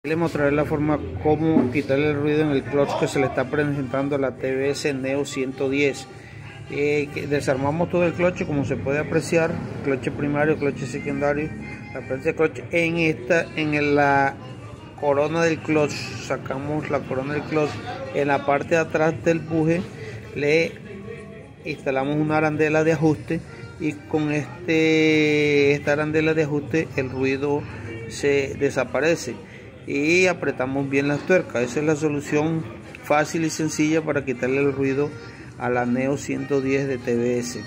Les mostraré la forma cómo quitarle el ruido en el clutch que se le está presentando a la TBS Neo 110. Desarmamos todo el clutch, como se puede apreciar, clutch primario, clutch secundario, la apariencia del clutch en la corona del clutch. Sacamos la corona del clutch. En la parte de atrás del buje le instalamos una arandela de ajuste, y con esta arandela de ajuste el ruido se desaparece, y apretamos bien las tuercas. Esa es la solución fácil y sencilla para quitarle el ruido a la Neo 110 de TBS.